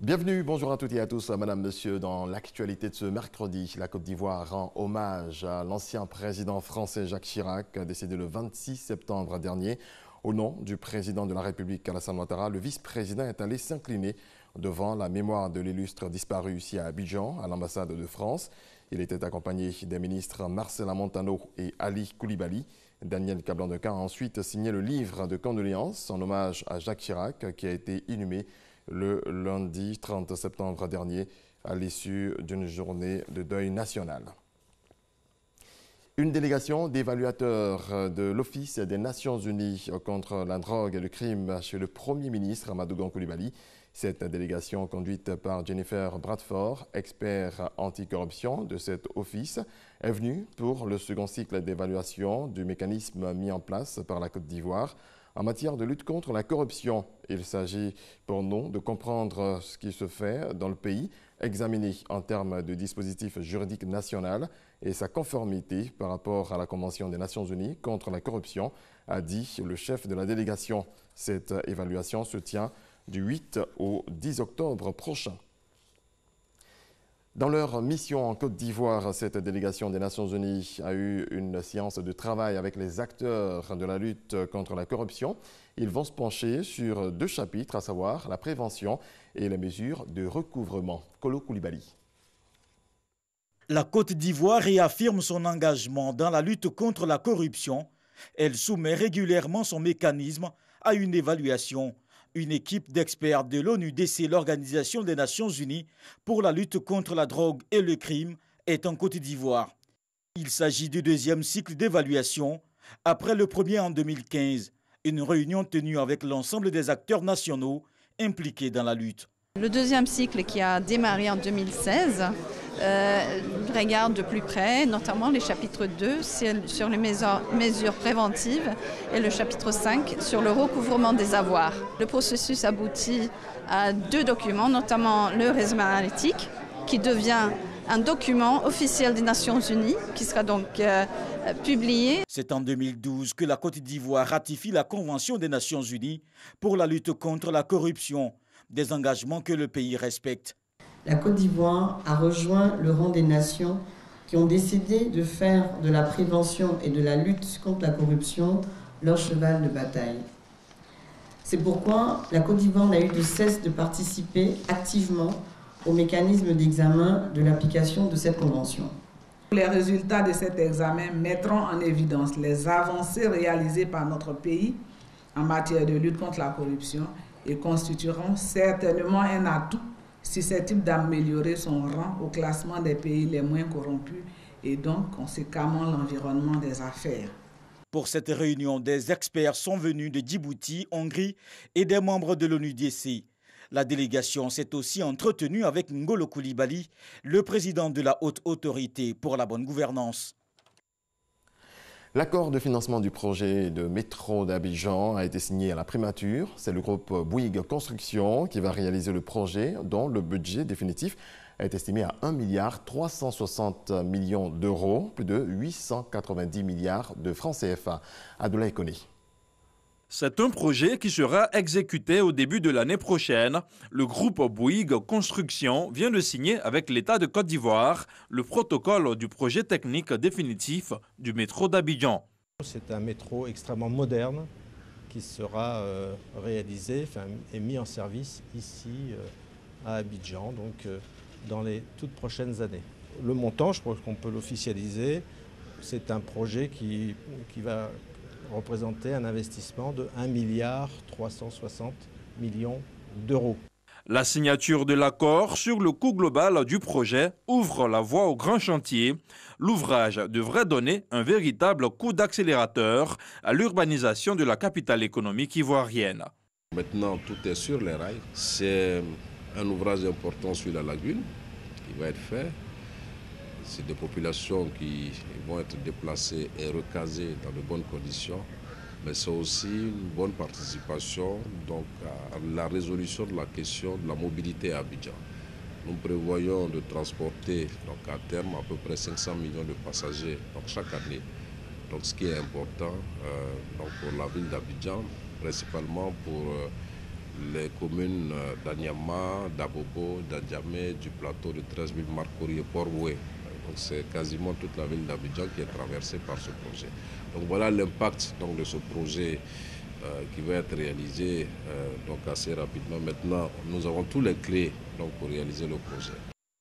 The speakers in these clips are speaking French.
Bienvenue, bonjour à toutes et à tous, madame, monsieur. Dans l'actualité de ce mercredi, la Côte d'Ivoire rend hommage à l'ancien président français Jacques Chirac, décédé le 26 septembre dernier. Au nom du président de la République, Alassane Ouattara, le vice-président est allé s'incliner devant la mémoire de l'illustre disparu ici à Abidjan, à l'ambassade de France. Il était accompagné des ministres Marcela Montano et Ali Koulibaly. Daniel Kablan-Deca a ensuite signé le livre de condoléances en hommage à Jacques Chirac, qui a été inhumé le lundi 30 septembre dernier à l'issue d'une journée de deuil national. Une délégation d'évaluateurs de l'Office des Nations Unies contre la drogue et le crime chez le Premier ministre Amadou Koulibaly. Cette délégation, conduite par Jennifer Bradford, expert anticorruption de cet office, est venue pour le second cycle d'évaluation du mécanisme mis en place par la Côte d'Ivoire en matière de lutte contre la corruption. Il s'agit pour nous de comprendre ce qui se fait dans le pays, examiner en termes de dispositif juridique national et sa conformité par rapport à la Convention des Nations Unies contre la corruption, a dit le chef de la délégation. Cette évaluation se tient du 8 au 10 octobre prochain. Dans leur mission en Côte d'Ivoire, cette délégation des Nations Unies a eu une séance de travail avec les acteurs de la lutte contre la corruption. Ils vont se pencher sur deux chapitres, à savoir la prévention et les mesures de recouvrement. Kolo Koulibaly. La Côte d'Ivoire réaffirme son engagement dans la lutte contre la corruption. Elle soumet régulièrement son mécanisme à une évaluation. Une équipe d'experts de l'ONUDC, l'Organisation des Nations Unies pour la lutte contre la drogue et le crime, est en Côte d'Ivoire. Il s'agit du deuxième cycle d'évaluation, après le premier en 2015, une réunion tenue avec l'ensemble des acteurs nationaux impliqués dans la lutte. Le deuxième cycle qui a démarré en 2016 regarde de plus près, notamment les chapitres 2 sur les mesures préventives et le chapitre 5 sur le recouvrement des avoirs. Le processus aboutit à deux documents, notamment le résumé analytique qui devient un document officiel des Nations Unies qui sera donc publié. C'est en 2012 que la Côte d'Ivoire ratifie la Convention des Nations Unies pour la lutte contre la corruption, des engagements que le pays respecte. La Côte d'Ivoire a rejoint le rang des nations qui ont décidé de faire de la prévention et de la lutte contre la corruption leur cheval de bataille. C'est pourquoi la Côte d'Ivoire n'a eu de cesse de participer activement au mécanisme d'examen de l'application de cette convention. Les résultats de cet examen mettront en évidence les avancées réalisées par notre pays en matière de lutte contre la corruption et constitueront certainement un atout susceptible d'améliorer son rang au classement des pays les moins corrompus et donc conséquemment l'environnement des affaires. Pour cette réunion, des experts sont venus de Djibouti, Hongrie et des membres de l'ONUDC. La délégation s'est aussi entretenue avec Ngolo Koulibaly, le président de la Haute Autorité pour la bonne gouvernance. L'accord de financement du projet de métro d'Abidjan a été signé à la primature. C'est le groupe Bouygues Construction qui va réaliser le projet dont le budget définitif est estimé à 1,360 milliard d'euros, plus de 890 milliards de francs CFA. Abdoulaye Koné. C'est un projet qui sera exécuté au début de l'année prochaine. Le groupe Bouygues Construction vient de signer avec l'État de Côte d'Ivoire le protocole du projet technique définitif du métro d'Abidjan. C'est un métro extrêmement moderne qui sera réalisé et mis en service ici à Abidjan, donc dans les toutes prochaines années. Le montant, je crois qu'on peut l'officialiser, c'est un projet qui va représenter un investissement de 1,360 milliard d'euros. La signature de l'accord sur le coût global du projet ouvre la voie au grand chantier. L'ouvrage devrait donner un véritable coup d'accélérateur à l'urbanisation de la capitale économique ivoirienne. Maintenant, tout est sur les rails. C'est un ouvrage important sur la lagune qui va être fait. C'est des populations qui vont être déplacées et recasées dans de bonnes conditions, mais c'est aussi une bonne participation donc, à la résolution de la question de la mobilité à Abidjan. Nous prévoyons de transporter donc, à terme à peu près 500 millions de passagers donc, chaque année. Donc, ce qui est important donc, pour la ville d'Abidjan, principalement pour les communes d'Anyama, d'Abobo, d'Adjamé, du plateau de 13 000 Marcory et Port-Boué. Donc c'est quasiment toute la ville d'Abidjan qui est traversée par ce projet. Donc voilà l'impact de ce projet qui va être réalisé donc assez rapidement. Maintenant, nous avons tous les clés pour réaliser le projet.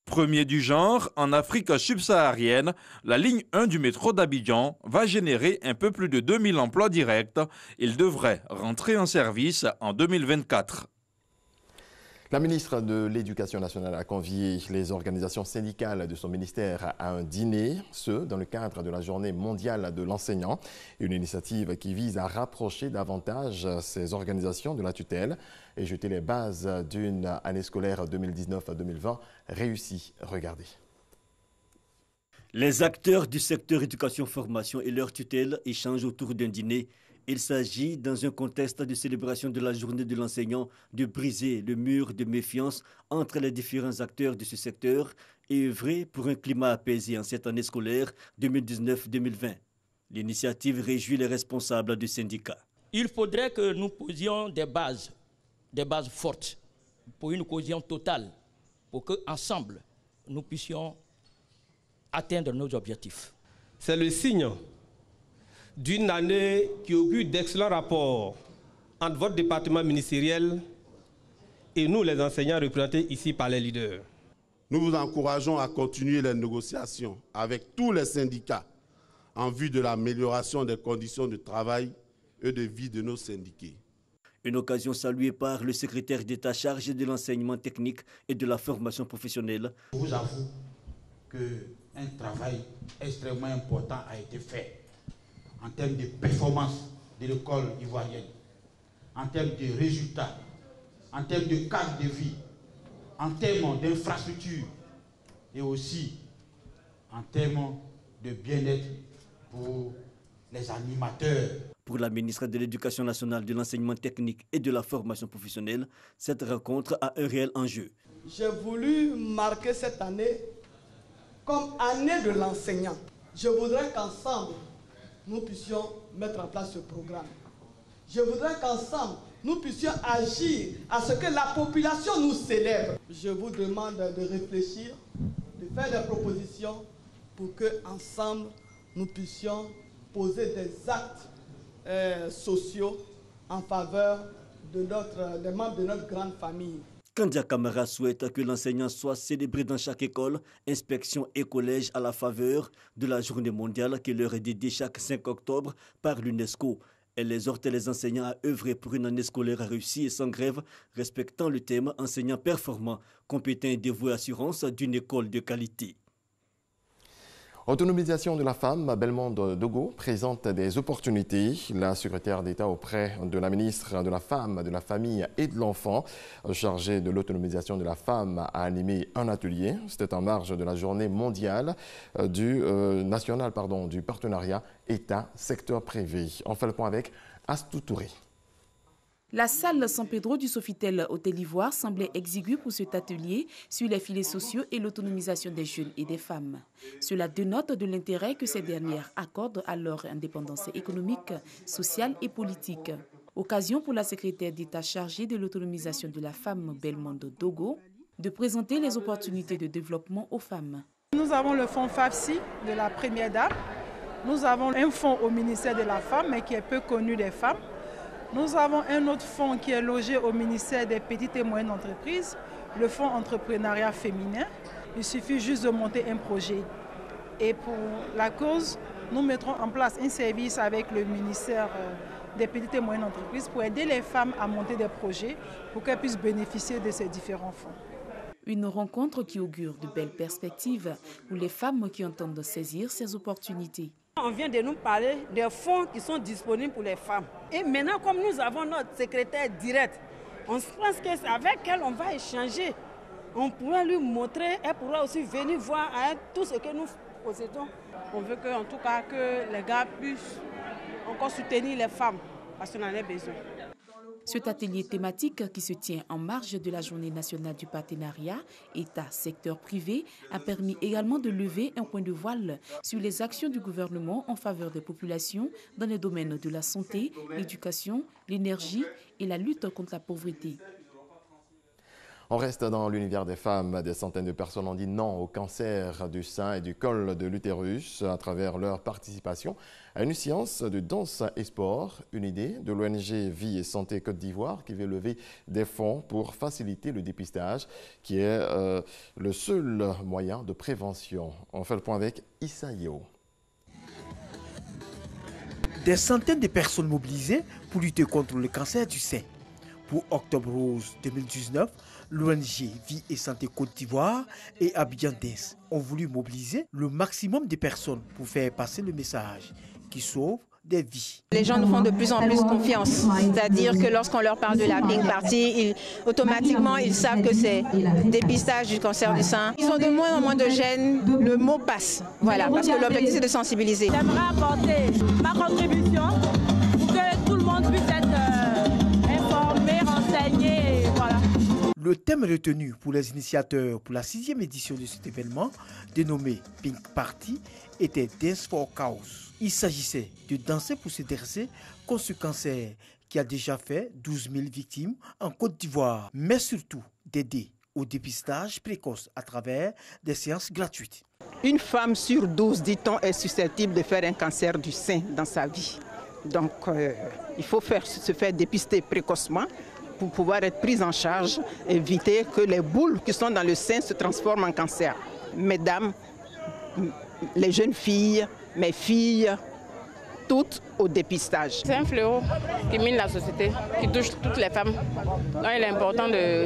Premier du genre, en Afrique subsaharienne, la ligne 1 du métro d'Abidjan va générer un peu plus de 2000 emplois directs. Il devrait rentrer en service en 2024. La ministre de l'Éducation nationale a convié les organisations syndicales de son ministère à un dîner, ce dans le cadre de la Journée mondiale de l'enseignant, une initiative qui vise à rapprocher davantage ces organisations de la tutelle et jeter les bases d'une année scolaire 2019-2020 réussie. Regardez. Les acteurs du secteur éducation-formation et leur tutelle échangent autour d'un dîner. Il s'agit, dans un contexte de célébration de la journée de l'enseignant, de briser le mur de méfiance entre les différents acteurs de ce secteur et œuvrer pour un climat apaisé en cette année scolaire 2019-2020. L'initiative réjouit les responsables du syndicat. Il faudrait que nous posions des bases fortes pour une cohésion totale, pour qu'ensemble, nous puissions atteindre nos objectifs. C'est le signe d'une année qui augure d'excellents rapports entre votre département ministériel et nous, les enseignants représentés ici par les leaders. Nous vous encourageons à continuer les négociations avec tous les syndicats en vue de l'amélioration des conditions de travail et de vie de nos syndiqués. Une occasion saluée par le secrétaire d'État chargé de l'enseignement technique et de la formation professionnelle. Je vous avoue qu'un travail extrêmement important a été fait en termes de performance de l'école ivoirienne, en termes de résultats, en termes de cadre de vie, en termes d'infrastructures et aussi en termes de bien-être pour les animateurs. Pour la ministre de l'Éducation nationale, de l'enseignement technique et de la formation professionnelle, cette rencontre a un réel enjeu. J'ai voulu marquer cette année comme année de l'enseignant. Je voudrais qu'ensemble, nous puissions mettre en place ce programme. Je voudrais qu'ensemble, nous puissions agir à ce que la population nous célèbre. Je vous demande de réfléchir, de faire des propositions pour qu'ensemble, nous puissions poser des actes sociaux en faveur des membres de notre grande famille. Kandia Kamara souhaite que l'enseignant soit célébré dans chaque école, inspection et collège à la faveur de la journée mondiale qui leur est dédiée chaque 5 octobre par l'UNESCO. Elle exhorte les enseignants à œuvrer pour une année scolaire réussie et sans grève, respectant le thème enseignant performant, compétent et dévoué assurance d'une école de qualité. Autonomisation de la femme, Belmondo Dogo présente des opportunités. La secrétaire d'État auprès de la ministre de la Femme, de la Famille et de l'Enfant, chargée de l'autonomisation de la femme, a animé un atelier. C'était en marge de la journée mondiale du partenariat État-secteur privé. On fait le point avec Astou Touré. La salle San Pedro du Sofitel Hôtel Ivoire semblait exiguë pour cet atelier sur les filets sociaux et l'autonomisation des jeunes et des femmes. Cela dénote de l'intérêt que ces dernières accordent à leur indépendance économique, sociale et politique. Occasion pour la secrétaire d'État chargée de l'autonomisation de la femme, Belmondo Dogo, de présenter les opportunités de développement aux femmes. Nous avons le fonds FAFSI de la Première Dame. Nous avons un fonds au ministère de la Femme, mais qui est peu connu des femmes. Nous avons un autre fonds qui est logé au ministère des Petites et Moyennes Entreprises, le fonds entrepreneuriat féminin. Il suffit juste de monter un projet. Et pour la cause, nous mettrons en place un service avec le ministère des Petites et Moyennes Entreprises pour aider les femmes à monter des projets pour qu'elles puissent bénéficier de ces différents fonds. Une rencontre qui augure de belles perspectives pour les femmes qui entendent saisir ces opportunités. On vient de nous parler des fonds qui sont disponibles pour les femmes. Et maintenant, comme nous avons notre secrétaire direct, on pense qu'avec elle, on va échanger. On pourra lui montrer, elle pourra aussi venir voir tout ce que nous possédons. On veut en tout cas que les gars puissent encore soutenir les femmes, parce qu'on en a besoin. Cet atelier thématique qui se tient en marge de la Journée nationale du partenariat État-secteur privé a permis également de lever un point de voile sur les actions du gouvernement en faveur des populations dans les domaines de la santé, l'éducation, l'énergie et la lutte contre la pauvreté. On reste dans l'univers des femmes. Des centaines de personnes ont dit non au cancer du sein et du col de l'utérus à travers leur participation à une séance de danse et sport. Une idée de l'ONG Vie et Santé Côte d'Ivoire qui veut lever des fonds pour faciliter le dépistage qui est le seul moyen de prévention. On fait le point avec Issa Yeo. Des centaines de personnes mobilisées pour lutter contre le cancer du sein. Pour Octobre Rose 2019, l'ONG Vie et Santé Côte d'Ivoire et Abidjan Dance ont voulu mobiliser le maximum de personnes pour faire passer le message qui sauve des vies. Les gens nous font de plus en plus confiance, c'est-à-dire que lorsqu'on leur parle de la Pink Party, automatiquement ils savent que c'est dépistage du cancer du sein. Ils ont de moins en moins de gêne, le mot passe, voilà, parce que l'objectif c'est de sensibiliser. J'aimerais apporter ma contribution pour que tout le monde puisse être informé, renseigné, voilà. Le thème retenu pour les initiateurs pour la 6e édition de cet événement, dénommé Pink Party, était Dance for Cause. Il s'agissait de danser pour se dresser contre ce cancer qui a déjà fait 12 000 victimes en Côte d'Ivoire, mais surtout d'aider au dépistage précoce à travers des séances gratuites. Une femme sur 12, dit-on, est susceptible de faire un cancer du sein dans sa vie. Donc, il faut se faire dépister précocement pour pouvoir être prise en charge, éviter que les boules qui sont dans le sein se transforment en cancer. Mesdames, les jeunes filles, mes filles, toutes au dépistage. C'est un fléau qui mine la société, qui touche toutes les femmes. Donc il est important de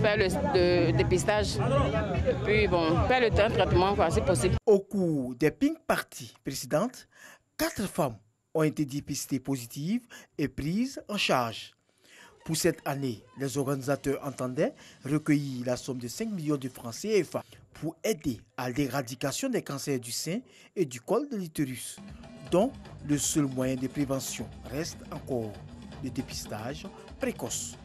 faire le dépistage et puis faire le traitement si possible. Au cours des Pink Party précédentes, 4 femmes ont été dépistées positives et prises en charge. Pour cette année, les organisateurs entendaient recueillir la somme de 5 millions de francs CFA pour aider à l'éradication des cancers du sein et du col de l'utérus, dont le seul moyen de prévention reste encore le dépistage précoce.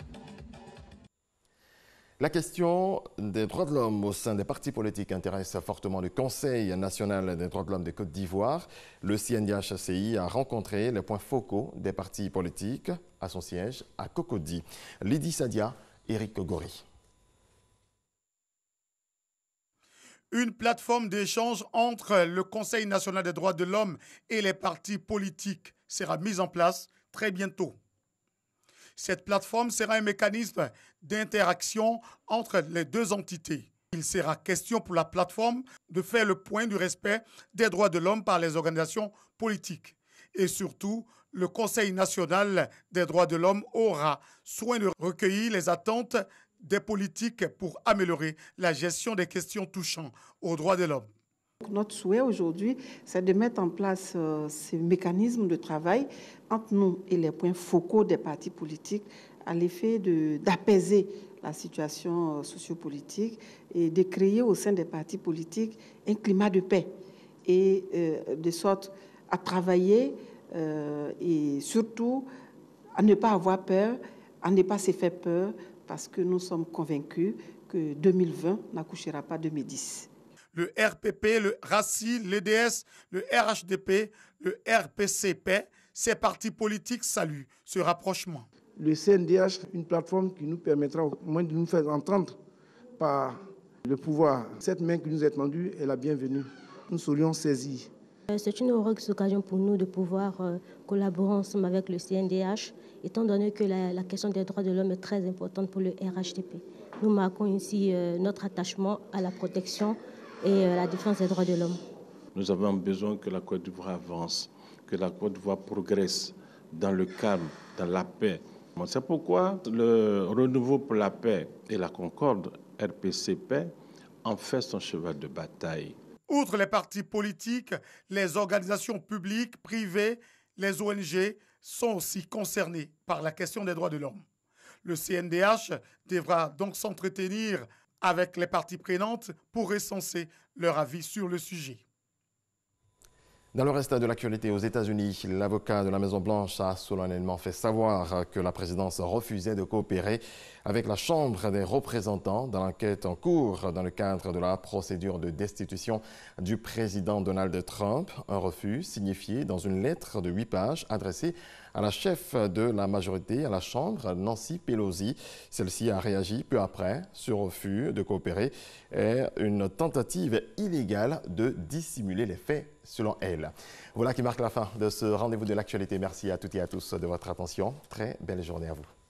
La question des droits de l'homme au sein des partis politiques intéresse fortement le Conseil national des droits de l'homme de Côte d'Ivoire. Le CNDH-CI a rencontré les points focaux des partis politiques à son siège à Cocody. Lydie Sadia, Éric Gori. Une plateforme d'échange entre le Conseil national des droits de l'homme et les partis politiques sera mise en place très bientôt. Cette plateforme sera un mécanisme d'interaction entre les deux entités. Il sera question pour la plateforme de faire le point du respect des droits de l'homme par les organisations politiques. Et surtout, le Conseil national des droits de l'homme aura soin de recueillir les attentes des politiques pour améliorer la gestion des questions touchant aux droits de l'homme. Notre souhait aujourd'hui, c'est de mettre en place ces mécanismes de travail entre nous et les points focaux des partis politiques à l'effet d'apaiser la situation sociopolitique et de créer au sein des partis politiques un climat de paix et de sorte à travailler et surtout à ne pas avoir peur, à ne pas se faire peur parce que nous sommes convaincus que 2020 n'accouchera pas 2010. Le RPP, le RACI, l'EDS, le RHDP, le RPCP, ces partis politiques saluent ce rapprochement. Le CNDH, une plateforme qui nous permettra au moins de nous faire entendre par le pouvoir. Cette main qui nous est tendue est la bienvenue. Nous serions saisis. C'est une heureuse occasion pour nous de pouvoir collaborer ensemble avec le CNDH, étant donné que la question des droits de l'homme est très importante pour le RHDP. Nous marquons ici notre attachement à la protection et la défense des droits de l'homme. Nous avons besoin que la Côte d'Ivoire avance, que la Côte d'Ivoire progresse dans le calme, dans la paix. C'est pourquoi le Renouveau pour la paix et la concorde, RPCP, en fait son cheval de bataille. Outre les partis politiques, les organisations publiques, privées, les ONG sont aussi concernés par la question des droits de l'homme. Le CNDH devra donc s'entretenir avec les parties prenantes pour recenser leur avis sur le sujet. Dans le reste de l'actualité aux États-Unis, l'avocat de la Maison-Blanche a solennellement fait savoir que la présidence refusait de coopérer avec la Chambre des représentants dans l'enquête en cours dans le cadre de la procédure de destitution du président Donald Trump. Un refus signifié dans une lettre de 8 pages adressée à la chef de la majorité à la Chambre, Nancy Pelosi. Celle-ci a réagi peu après. Ce refus de coopérer est une tentative illégale de dissimuler les faits, selon elle. Voilà qui marque la fin de ce rendez-vous de l'actualité. Merci à toutes et à tous de votre attention. Très belle journée à vous.